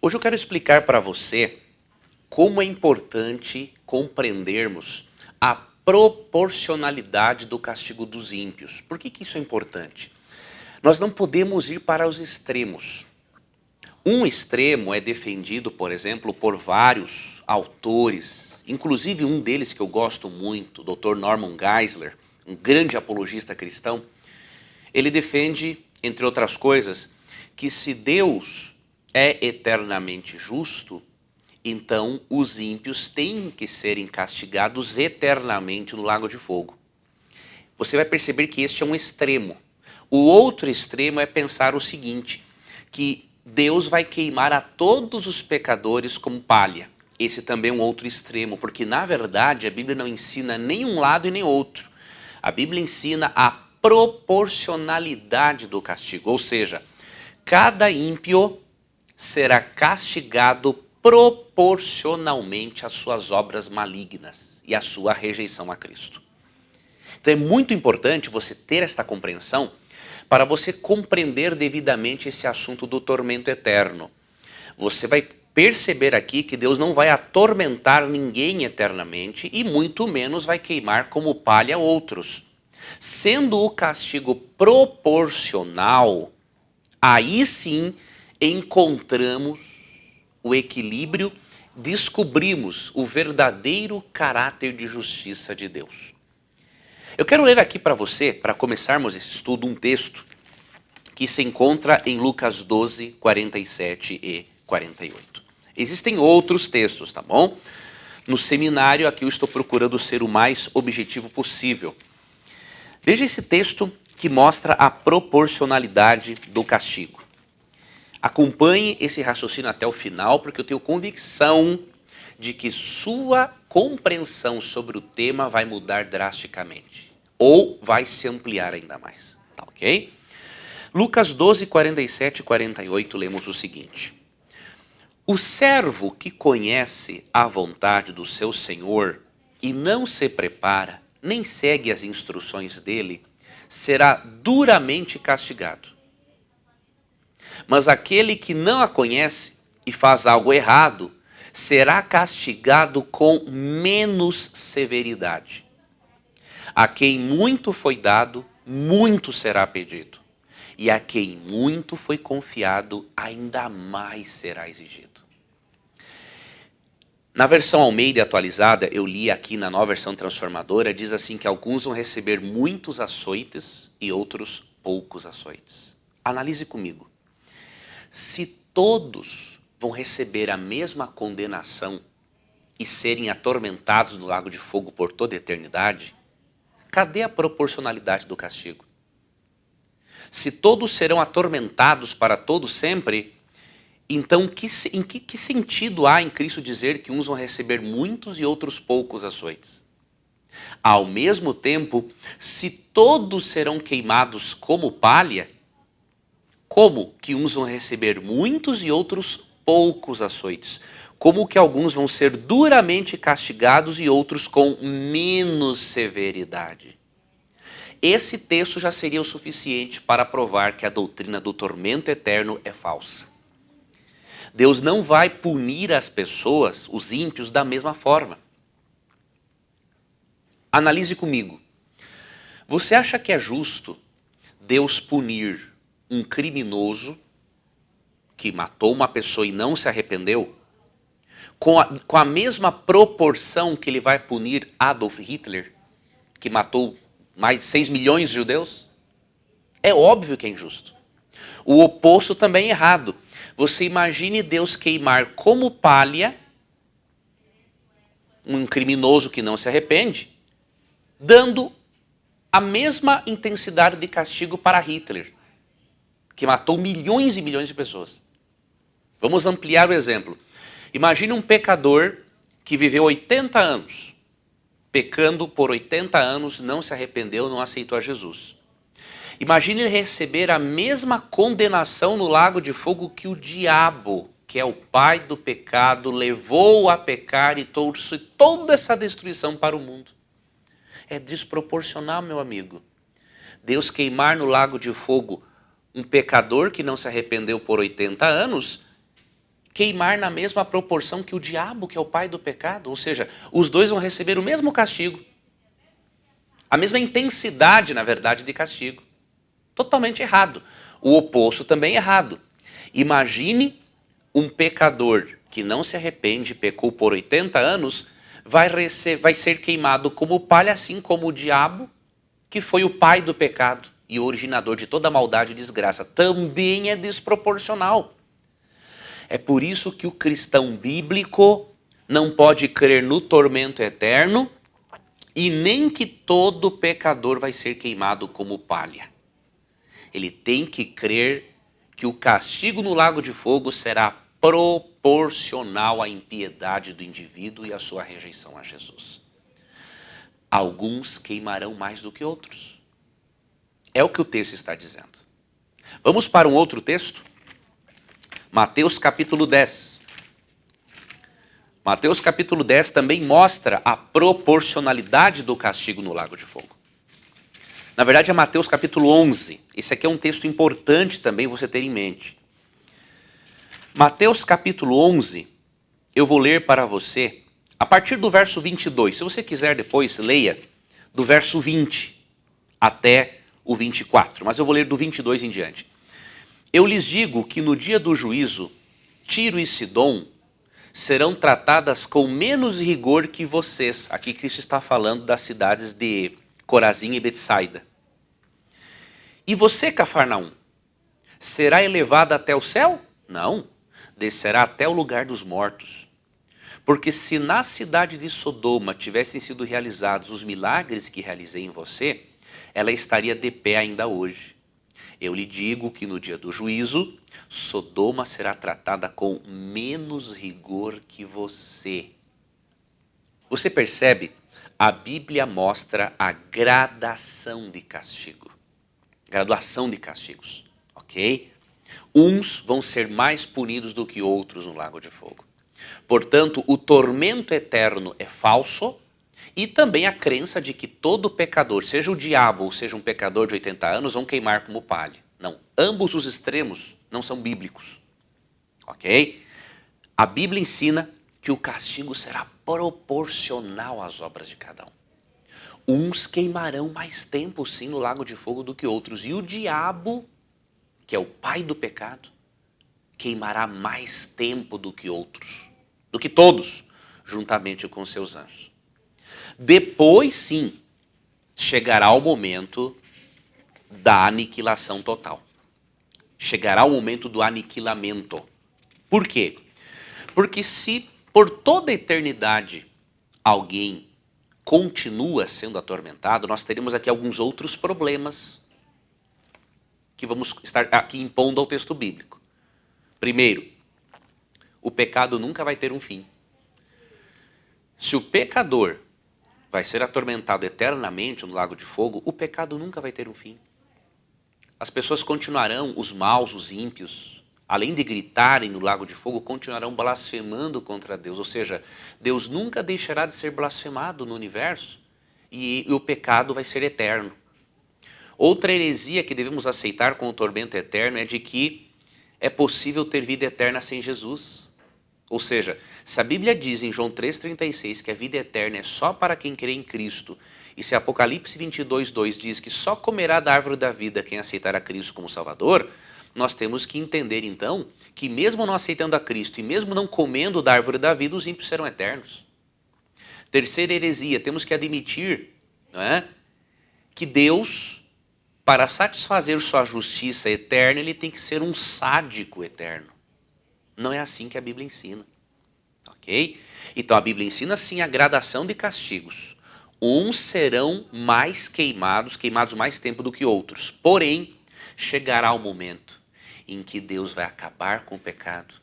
Hoje eu quero explicar para você como é importante compreendermos a proporcionalidade do castigo dos ímpios. Por que isso é importante? Nós não podemos ir para os extremos. Um extremo é defendido, por exemplo, por vários autores, inclusive um deles que eu gosto muito, o Dr. Norman Geisler, um grande apologista cristão. Ele defende, entre outras coisas, que se Deus é eternamente justo, então os ímpios têm que serem castigados eternamente no lago de fogo. Você vai perceber que este é um extremo. O outro extremo é pensar o seguinte, que Deus vai queimar a todos os pecadores como palha. Esse também é um outro extremo, porque na verdade a Bíblia não ensina nem um lado e nem outro. A Bíblia ensina a proporcionalidade do castigo, ou seja, cada ímpio será castigado proporcionalmente às suas obras malignas e à sua rejeição a Cristo. Então é muito importante você ter esta compreensão para você compreender devidamente esse assunto do tormento eterno. Você vai perceber aqui que Deus não vai atormentar ninguém eternamente e muito menos vai queimar como palha outros. Sendo o castigo proporcional, aí sim encontramos o equilíbrio, descobrimos o verdadeiro caráter de justiça de Deus. Eu quero ler aqui para você, para começarmos esse estudo, um texto que se encontra em Lucas 12, 47 e 48. Existem outros textos, tá bom? No seminário aqui eu estou procurando ser o mais objetivo possível. Veja esse texto que mostra a proporcionalidade do castigo. Acompanhe esse raciocínio até o final, porque eu tenho convicção de que sua compreensão sobre o tema vai mudar drasticamente. Ou vai se ampliar ainda mais. Tá ok? Lucas 12, 47 e 48, lemos o seguinte. O servo que conhece a vontade do seu senhor e não se prepara, nem segue as instruções dele, será duramente castigado. Mas aquele que não a conhece e faz algo errado, será castigado com menos severidade. A quem muito foi dado, muito será pedido. E a quem muito foi confiado, ainda mais será exigido. Na versão Almeida atualizada, eu li aqui na nova versão transformadora, diz assim que alguns vão receber muitos açoites e outros poucos açoites. Analise comigo. Se todos vão receber a mesma condenação e serem atormentados no lago de fogo por toda a eternidade, cadê a proporcionalidade do castigo? Se todos serão atormentados para todo sempre, então em que sentido há em Cristo dizer que uns vão receber muitos e outros poucos açoites? Ao mesmo tempo, se todos serão queimados como palha, como que uns vão receber muitos e outros poucos açoites? Como que alguns vão ser duramente castigados e outros com menos severidade? Esse texto já seria o suficiente para provar que a doutrina do tormento eterno é falsa. Deus não vai punir as pessoas, os ímpios, da mesma forma. Analise comigo. Você acha que é justo Deus punir um criminoso que matou uma pessoa e não se arrependeu, com a mesma proporção que ele vai punir Adolf Hitler, que matou mais de 6 milhões de judeus? É óbvio que é injusto. O oposto também é errado. Você imagine Deus queimar como palha um criminoso que não se arrepende, dando a mesma intensidade de castigo para Hitler, que matou milhões e milhões de pessoas. Vamos ampliar o exemplo. Imagine um pecador que viveu 80 anos, pecando por 80 anos, não se arrependeu, não aceitou a Jesus. Imagine ele receber a mesma condenação no lago de fogo que o diabo, que é o pai do pecado, levou a pecar e trouxe toda essa destruição para o mundo. É desproporcional, meu amigo. Deus queimar no lago de fogo um pecador que não se arrependeu por 80 anos, queimar na mesma proporção que o diabo, que é o pai do pecado. Ou seja, os dois vão receber o mesmo castigo. A mesma intensidade, na verdade, de castigo. Totalmente errado. O oposto também errado. Imagine um pecador que não se arrepende, pecou por 80 anos, vai ser queimado como palha, assim como o diabo, que foi o pai do pecado e o originador de toda maldade e desgraça. Também é desproporcional. É por isso que o cristão bíblico não pode crer no tormento eterno e nem que todo pecador vai ser queimado como palha. Ele tem que crer que o castigo no lago de fogo será proporcional à impiedade do indivíduo e à sua rejeição a Jesus. Alguns queimarão mais do que outros. É o que o texto está dizendo. Vamos para um outro texto? Mateus capítulo 10. Mateus capítulo 10 também mostra a proporcionalidade do castigo no lago de fogo. Na verdade é Mateus capítulo 11. Esse aqui é um texto importante também você ter em mente. Mateus capítulo 11, eu vou ler para você a partir do verso 22. Se você quiser depois, leia do verso 20 até o 24. Mas eu vou ler do 22 em diante. Eu lhes digo que no dia do juízo, Tiro e Sidom serão tratadas com menos rigor que vocês. Aqui Cristo está falando das cidades de Corazim e Betsaida. E você, Cafarnaum, será elevada até o céu? Não, descerá até o lugar dos mortos. Porque se na cidade de Sodoma tivessem sido realizados os milagres que realizei em você, ela estaria de pé ainda hoje. Eu lhe digo que no dia do juízo, Sodoma será tratada com menos rigor que você. Você percebe? A Bíblia mostra a gradação de castigo. Graduação de castigos, ok? Uns vão ser mais punidos do que outros no lago de fogo. Portanto, o tormento eterno é falso e também a crença de que todo pecador, seja o diabo ou seja um pecador de 80 anos, vão queimar como palha. Não, ambos os extremos não são bíblicos, ok? A Bíblia ensina que o castigo será proporcional às obras de cada um. Uns queimarão mais tempo, sim, no lago de fogo do que outros. E o diabo, que é o pai do pecado, queimará mais tempo do que outros, do que todos, juntamente com seus anjos. Depois, sim, chegará o momento da aniquilação total. Chegará o momento do aniquilamento. Por quê? Porque se por toda a eternidade alguém continua sendo atormentado, nós teremos aqui alguns outros problemas que vamos estar aqui impondo ao texto bíblico. Primeiro, o pecado nunca vai ter um fim. Se o pecador vai ser atormentado eternamente no lago de fogo, o pecado nunca vai ter um fim. As pessoas continuarão, os maus, os ímpios, além de gritarem no lago de fogo, continuarão blasfemando contra Deus. Ou seja, Deus nunca deixará de ser blasfemado no universo e o pecado vai ser eterno. Outra heresia que devemos aceitar com o tormento eterno é de que é possível ter vida eterna sem Jesus. Ou seja, se a Bíblia diz em João 3,36 que a vida eterna é só para quem crê em Cristo, e se Apocalipse 22,2 diz que só comerá da árvore da vida quem aceitar a Cristo como Salvador, nós temos que entender então que mesmo não aceitando a Cristo e mesmo não comendo da árvore da vida, os ímpios serão eternos. Terceira heresia, temos que admitir, não é, que Deus, para satisfazer sua justiça eterna, ele tem que ser um sádico eterno. Não é assim que a Bíblia ensina. Ok? Então a Bíblia ensina sim a gradação de castigos. Uns serão mais queimados mais tempo do que outros. Porém, chegará o momento em que Deus vai acabar com o pecado.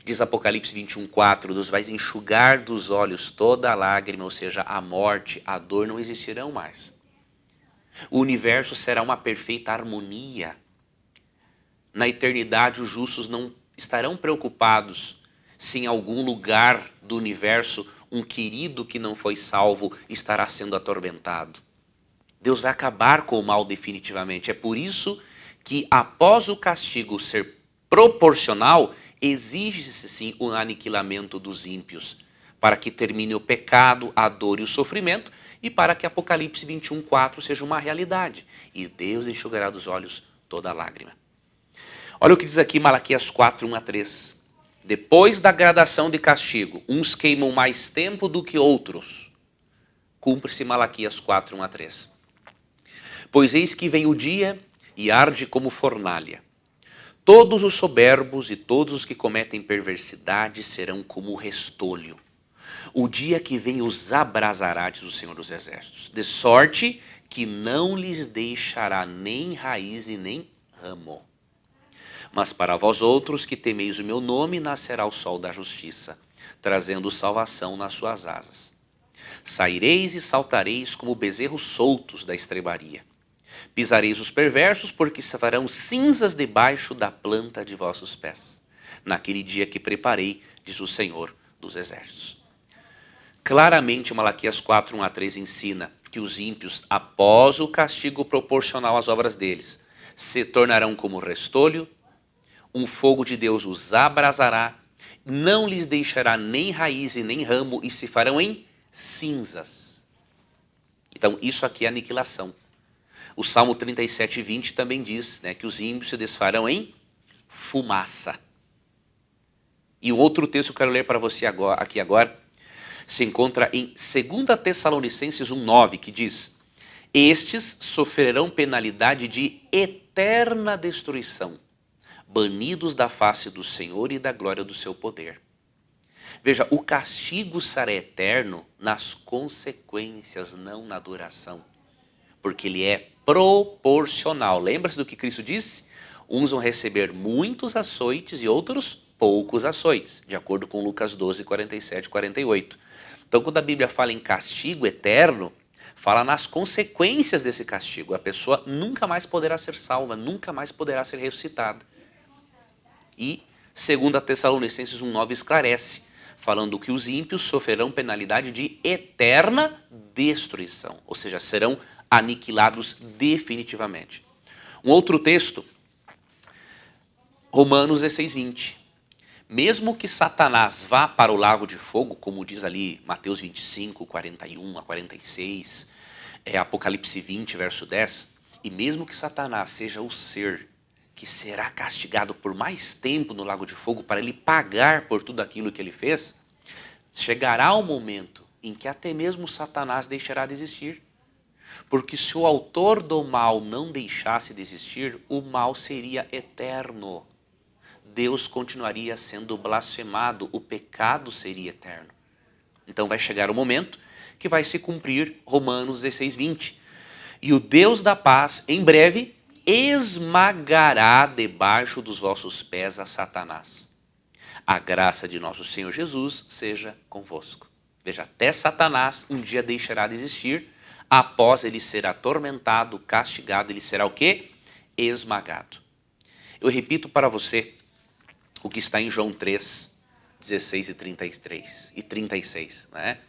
Diz Apocalipse 21,4, Deus vai enxugar dos olhos toda a lágrima, ou seja, a morte, a dor não existirão mais. O universo será uma perfeita harmonia. Na eternidade, os justos não estarão preocupados se em algum lugar do universo um querido que não foi salvo estará sendo atormentado. Deus vai acabar com o mal definitivamente. É por isso que após o castigo ser proporcional, exige-se sim o aniquilamento dos ímpios, para que termine o pecado, a dor e o sofrimento, e para que Apocalipse 21:4 seja uma realidade. E Deus enxugará dos olhos toda lágrima. Olha o que diz aqui Malaquias 4:1-3. Depois da gradação de castigo, uns queimam mais tempo do que outros. Cumpre-se Malaquias 4:1-3. Pois eis que vem o dia e arde como fornalha. Todos os soberbos e todos os que cometem perversidade serão como restolho. O dia que vem os abrasará, diz o Senhor dos Exércitos, de sorte que não lhes deixará nem raiz e nem ramo. Mas para vós outros que temeis o meu nome, nascerá o sol da justiça, trazendo salvação nas suas asas. Saireis e saltareis como bezerros soltos da estrebaria. Pisareis os perversos, porque se farão cinzas debaixo da planta de vossos pés. Naquele dia que preparei, diz o Senhor dos Exércitos. Claramente, Malaquias 4:1-3 ensina que os ímpios, após o castigo proporcional às obras deles, se tornarão como restolho, um fogo de Deus os abrasará, não lhes deixará nem raiz e nem ramo, e se farão em cinzas. Então, isso aqui é aniquilação. O Salmo 37:20 também diz, né, que os ímpios se desfarão em fumaça. E o outro texto que eu quero ler para você aqui agora se encontra em 2 Tessalonicenses 1:9, que diz: estes sofrerão penalidade de eterna destruição, banidos da face do Senhor e da glória do seu poder. Veja, o castigo será eterno nas consequências, não na duração. Porque ele é proporcional. Lembra-se do que Cristo disse? Uns vão receber muitos açoites e outros poucos açoites, de acordo com Lucas 12:47-48. Então, quando a Bíblia fala em castigo eterno, fala nas consequências desse castigo. A pessoa nunca mais poderá ser salva, nunca mais poderá ser ressuscitada. E 2 Tessalonicenses 1:9 esclarece, falando que os ímpios sofrerão penalidade de eterna destruição, ou seja, serão aniquilados definitivamente. Um outro texto, Romanos 16:20. Mesmo que Satanás vá para o lago de fogo, como diz ali Mateus 25:41-46, Apocalipse 20, verso 10, e mesmo que Satanás seja o ser que será castigado por mais tempo no lago de fogo para ele pagar por tudo aquilo que ele fez, chegará o momento em que até mesmo Satanás deixará de existir. Porque se o autor do mal não deixasse de existir, o mal seria eterno. Deus continuaria sendo blasfemado, o pecado seria eterno. Então vai chegar o momento que vai se cumprir Romanos 16:20. E o Deus da paz, em breve, esmagará debaixo dos vossos pés a Satanás. A graça de nosso Senhor Jesus seja convosco. Veja, até Satanás um dia deixará de existir. Após ele ser atormentado, castigado, ele será o quê? Esmagado. Eu repito para você o que está em João 3:16-36, né?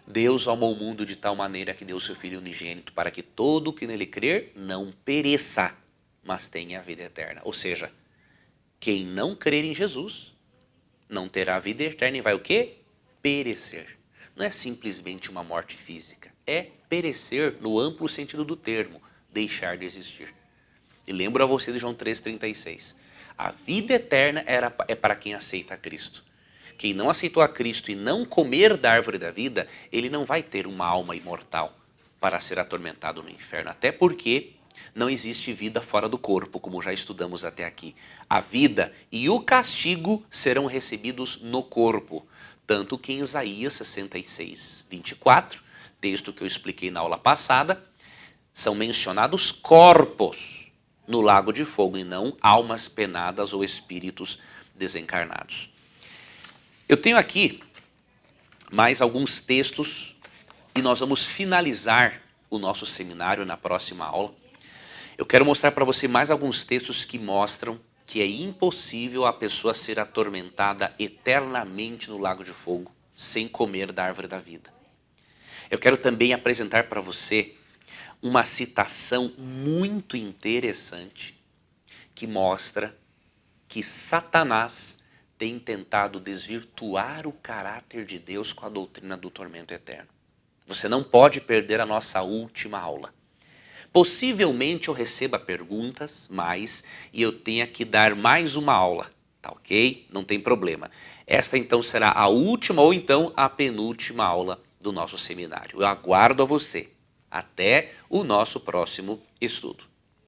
Deus amou o mundo de tal maneira que deu seu Filho unigênito para que todo o que nele crer não pereça, mas tenha a vida eterna. Ou seja, quem não crer em Jesus não terá a vida eterna e vai o quê? Perecer. Não é simplesmente uma morte física, é perecer no amplo sentido do termo, deixar de existir. E lembro a você de João 3:36. A vida eterna é para quem aceita a Cristo. Quem não aceitou a Cristo e não comer da árvore da vida, ele não vai ter uma alma imortal para ser atormentado no inferno. Até porque não existe vida fora do corpo, como já estudamos até aqui. A vida e o castigo serão recebidos no corpo. Tanto que em Isaías 66:24, texto que eu expliquei na aula passada, são mencionados corpos no lago de fogo e não almas penadas ou espíritos desencarnados. Eu tenho aqui mais alguns textos e nós vamos finalizar o nosso seminário na próxima aula. Eu quero mostrar para você mais alguns textos que mostram que é impossível a pessoa ser atormentada eternamente no lago de fogo sem comer da árvore da vida. Eu quero também apresentar para você uma citação muito interessante que mostra que Satanás tem tentado desvirtuar o caráter de Deus com a doutrina do tormento eterno. Você não pode perder a nossa última aula. Possivelmente eu receba perguntas e eu tenha que dar mais uma aula, tá ok? Não tem problema. Esta então será a última ou então a penúltima aula do nosso seminário. Eu aguardo a você. Até o nosso próximo estudo.